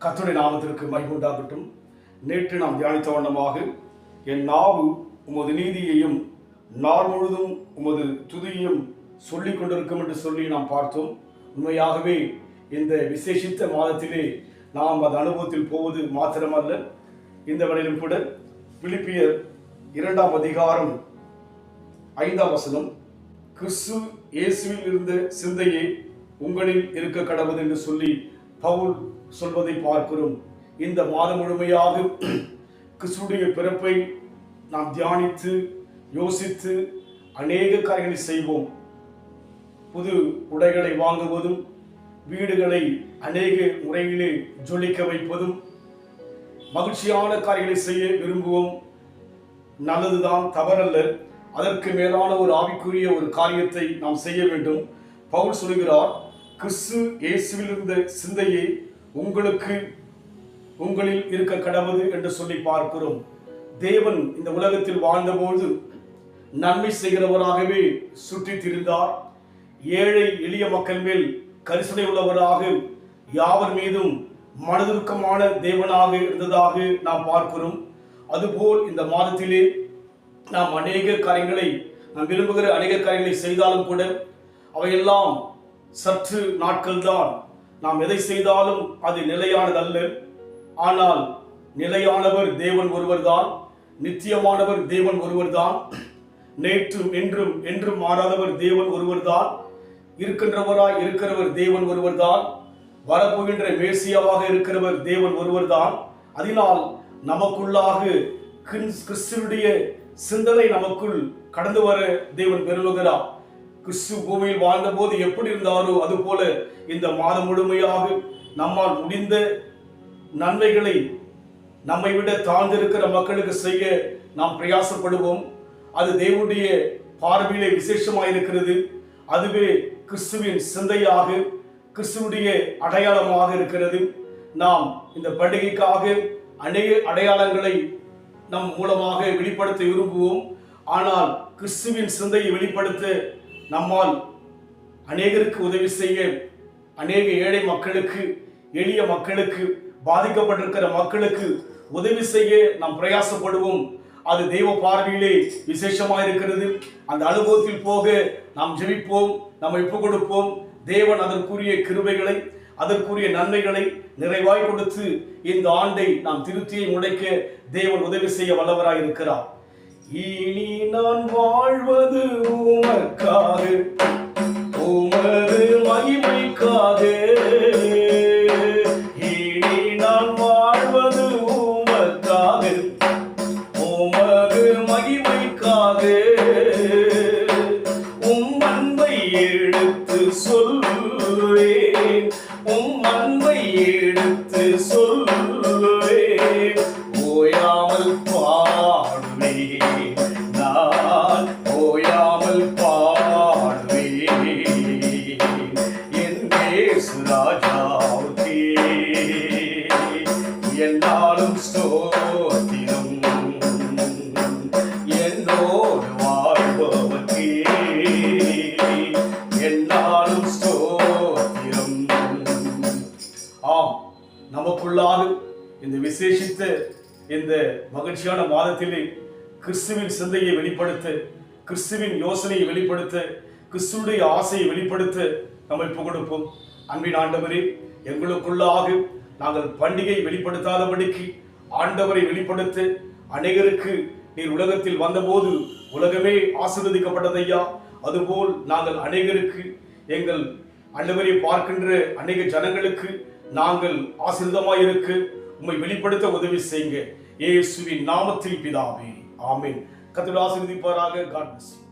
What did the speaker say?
கர்த்தருடைய நாமத்திற்கு மகிமை உண்டாகட்டும். நேற்று நாம் தியானித்த வண்ணமாக என் நாவு உமது நீதியையும் நாள் முழுதும் உமது துதியையும் சொல்லிக் கொண்டிருக்கும் என்று சொல்லி நாம் பார்த்தோம். உண்மையாகவே இந்த விசேஷித்த மாதத்திலே நாம் அந்த அனுபவத்தில் போவது மாத்திரமல்ல, இந்த வேளையிலும் கூட பிலிப்பியர் 2 அதிகாரம் 5 கிறிஸ்து இயேசுவில் இருந்த சிந்தையே உங்களில் இருக்க கடவுது என்று சொல்லி பவுல் சொல்வதை பார்க்கிறோம். இந்த மாதம் முழுமையாக கிறிஸ்துடைய பிறப்பை நாம் தியானித்து யோசித்து அநேக காரியங்களை செய்வோம். புது உடைகளை வாங்குவதும், வீடுகளை அநேக முறையிலே ஜொலிக்க வைப்பதும், மகிழ்ச்சியான காரியங்களை செய்ய விரும்புவோம். நல்லதுதான், தவறல்ல. அதற்கு மேலான ஒரு ஆவிக்குரிய ஒரு காரியத்தை நாம் செய்ய வேண்டும். பவுல் சொல்கிறார், கிறிஸ்து இயேசுவில் இருந்த சிந்தையை உங்களில் இருக்க கடவுது என்று சொல்லி பார்க்கிறோம். தேவன் இந்த உலகத்தில் வாழ்ந்தபோது நன்மை செய்கிறவராகவே சுற்றித் திரிந்தார். ஏழை எளிய மக்கள் மேல் கரிசனை உள்ளவராக, யாவர் மீதும் மனதுருக்கமான தேவனாக இருந்ததாக நாம் பார்க்கிறோம். அதுபோல் இந்த மாதத்திலே நாம் அநேக காரியங்களை, நாம் விரும்புகிற அநேக காரியங்களை செய்தாலும் கூட அவையெல்லாம் சற்று நாட்கள் தான். நாம் எதை செய்தாலும் அது நிலையானதல்ல. ஆனால் நிலையானவர் தேவன் ஒருவர்தான், நித்தியமானவர் தேவன் ஒருவர்தான், நேற்றும் என்றும் என்றும் மாறாதவர் தேவன் ஒருவர்தான், இருக்கின்றவராய் இருக்கிறவர் தேவன் ஒருவர்தான், வரப்போகின்ற மேசியாவாக இருக்கிறவர் தேவன் ஒருவர்தான். அதனால் நமக்குள்ளாக கிறிஸ்துவுடைய சிந்தனை நமக்குள் கடந்து வர தேவன் விரும்புகிறார். கிறிஸ்து பூமியில் வாழ்ந்த போது எப்படி இருந்தாரோ அதுபோல இந்த மாதம் முழுமையாக நம்மால் முடிந்த நன்மைகளை நம்மை விட தாழ்ந்திருக்கிற மக்களுக்கு செய்ய நாம் பிரயாசப்படுவோம். அது தேவனுடைய பார்வையிலே விசேஷமாக இருக்கிறது. அதுவே கிறிஸ்துவின் சிந்தையாக, கிறிஸ்துவுடைய அடையாளமாக இருக்கிறது. நாம் இந்த பண்டிகைக்காக அநேக அடையாளங்களை நம் மூலமாக வெளிப்படுத்த விரும்புவோம். ஆனால் கிறிஸ்துவின் சிந்தையை வெளிப்படுத்த நம்மால் அநேகருக்கு உதவி செய்ய, அநேக ஏழை மக்களுக்கு, எளிய மக்களுக்கு, பாதிக்கப்பட்டிருக்கிற மக்களுக்கு உதவி செய்ய நாம் பிரயாசப்படுவோம். அது தெய்வ பார்வையிலே விசேஷமாக இருக்கிறது. அந்த அனுபவத்தில் போக நாம் ஜெபிப்போம், நாம் ஒப்புக் கொடுப்போம். தேவன் அதற்குரிய கிருபைகளை, அதற்குரிய நன்மைகளை நிறைவாய் கொடுத்து இந்த ஆண்டை நாம் திருப்தியை முடைக்க தேவன் உதவி செய்ய வல்லவராய் இருக்கிறார். இனி நான் வாழ்வது உமக்காக, உமது மகிமைக்காக. இனி நான் வாழ்வது உமக்காக, உமது மகிமைக்காக. உம் அன்பை எடுத்து சொல்வேன், உம் அன்பை எடுத்து சொல்வேன். ஓயாமல் பாடுவேன், நான் ஓயாமல் பாடுவேன். என் இயேசு ராஜாவுக்கே என்னாலும் ஸ்தோத்திரம், என்னோடு வாழ்பவர்க்கே என்னாலும் ஸ்தோத்திரம். ஆம், நமக்குள்ளாக இந்த விசேஷித்த இந்த மகிழ்ச்சியான மாதத்திலே கிறிஸ்துவின் சிந்தையை வெளிப்படுத்த, கிறிஸ்துவின் யோசனையை வெளிப்படுத்த, கிறிஸ்துடைய ஆசையை வெளிப்படுத்த நம்மை புகழ்ப்போம். அன்பின் ஆண்டவரே, எங்களுக்குள்ளாக நாங்கள் பண்டிகை வெளிப்படுத்தாதபடிக்கு ஆண்டவரை வெளிப்படுத்த அநேகருக்கு நீர் உலகத்தில் வந்தபோது உலகமே ஆசீர்வதிக்கப்பட்டதையா, அதுபோல் நாங்கள் அநேகருக்கு, எங்கள் ஆண்டவரை பார்க்கின்ற அநேக ஜனங்களுக்கு நாங்கள் ஆசீர்வாதமாயிருக்க உம்மை வெளிப்படுத்த உதவி செய்யுங்க. இயேசுவின் நாமத்தில் பிதாவே, ஆமென். கர்த்தர் ஆசீர்வதிப்பாராக. God bless you.